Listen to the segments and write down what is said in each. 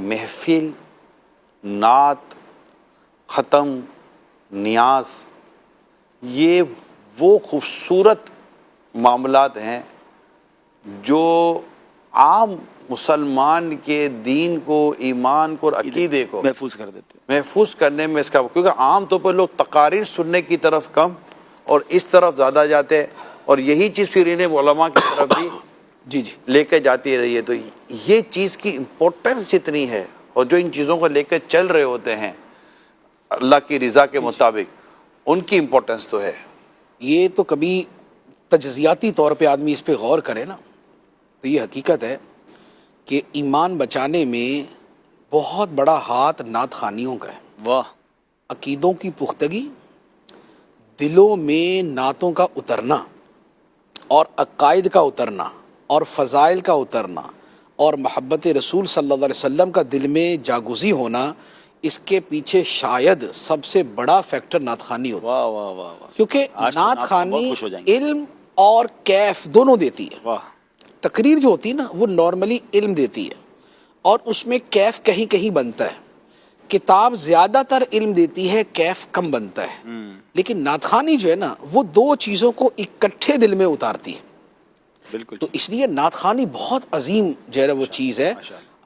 محفل، نعت، ختم، نیاز، یہ وہ خوبصورت معاملات ہیں جو عام مسلمان کے دین کو، ایمان کو اور عقیدے کو محفوظ کر دیتے ہیں۔ محفوظ کرنے میں اس کا، کیونکہ عام طور پر لوگ تقاریر سننے کی طرف کم اور اس طرف زیادہ جاتے ہیں، اور یہی چیز پھر انہیں علماء کی طرف بھی جی لے کے جاتی رہی ہے۔ تو یہ چیز کی امپورٹنس جتنی ہے، اور جو ان چیزوں کو لے کے چل رہے ہوتے ہیں اللہ کی رضا کے مطابق، ان کی امپورٹنس تو ہے۔ یہ تو کبھی تجزیاتی طور پہ آدمی اس پہ غور کرے نا، تو یہ حقیقت ہے کہ ایمان بچانے میں بہت بڑا ہاتھ نعت خوانیوں کا ہے۔ واہ، عقیدوں کی پختگی، دلوں میں نعتوں کا اترنا اور عقائد کا اترنا اور فضائل کا اترنا اور محبت رسول صلی اللہ علیہ وسلم کا دل میں جاگزی ہونا، اس کے پیچھے شاید سب سے بڑا فیکٹر نعت خوانی ہوتا ہے۔ واہ واہ واہ واہ، کیونکہ آج تو نعت بہت خوانی خوش ہو جائیں گے۔ علم اور کیف دونوں دیتی ہے۔ واہ، تقریر جو ہوتی ہے نا وہ نارملی علم دیتی ہے، اور اس میں کیف کہیں کہیں بنتا ہے۔ کتاب زیادہ تر علم دیتی ہے، کیف کم بنتا ہے۔ لیکن نعت خوانی جو ہے نا وہ دو چیزوں کو اکٹھے دل میں اتارتی ہے۔ بالکل، تو اس لیے نعت خوانی بہت عظیم جو ہے وہ چیز ہے۔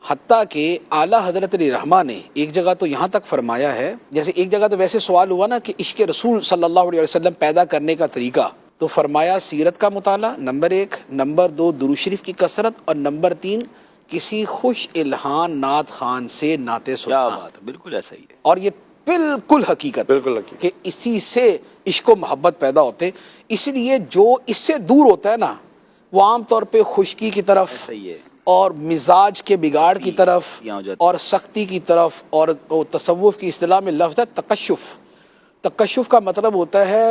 حتیٰ کہ اعلیٰ حضرت علی رحمہ نے ایک جگہ تو یہاں تک فرمایا ہے، جیسے ایک جگہ تو ویسے سوال ہوا نا کہ عشق رسول صلی اللہ علیہ وسلم پیدا کرنے کا طریقہ، تو فرمایا سیرت کا مطالعہ نمبر 1، نمبر 2 درود شریف کی کثرت، اور نمبر 3 کسی خوش الہان نعت خوان سے نعتیں سننا۔ کیا بات ہے، بالکل ایسا ہی ہے۔ اور یہ بالکل حقیقت، بالکل حقیقت، کہ اسی سے عشق و محبت پیدا ہوتے۔ اس لیے جو اس سے دور ہوتا ہے نا وہ عام طور پہ خشکی کی طرف ایسا ہی ہے، اور مزاج کے بگاڑ کی طرف یہاں ہو جاتی اور سختی کی طرف، اور تصوف کی اصطلاح میں لفظ ہے تکشف۔ تکشف کا مطلب ہوتا ہے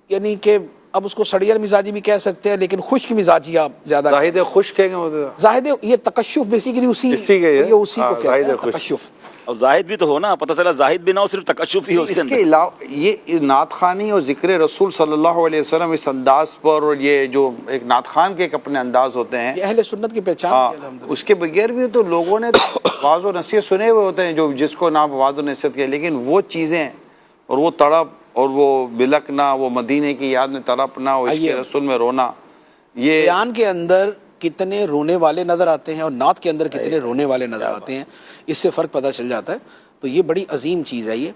یعنی کہ اب اس کو سڑیل مزاجی بھی کہہ سکتے ہیں، لیکن خشک مزاجی آپ زیادہ زاہد خشک ہے کہ زاہد، یہ تکشف بیسیکلی اسی کے یہ اسی کو کہتے زاہد ہیں خشک۔ تکشف۔ اور زاہد بھی تو ہو نا، پتہ چلا زاہد بھی نہ ہو، صرف تکشف ہی ہو اس اس کے کے اندر۔ علاوہ یہ نعت خوانی اور ذکر رسول صلی اللہ علیہ وسلم اس انداز پر، اور یہ جو ایک نعت خوان کے ایک اپنے انداز ہوتے ہیں، یہ اہل سنت کی پہچان ہے الحمدللہ۔ اس کے بغیر بھی تو لوگوں نے واعظ و نصیحت سنے ہوئے ہوتے ہیں، جو جس کو نام واعظ و نصیحت کیا، لیکن وہ چیزیں اور وہ تڑپ اور وہ بلکنا، وہ مدینے کی یاد میں تڑپنا، اور عشق رسول میں رونا، یہ بیان کے اندر کتنے رونے والے نظر آتے ہیں اور نعت کے اندر کتنے رونے والے نظر آتے ہیں، اس سے فرق پتہ چل جاتا ہے۔ تو یہ بڑی عظیم چیز ہے یہ۔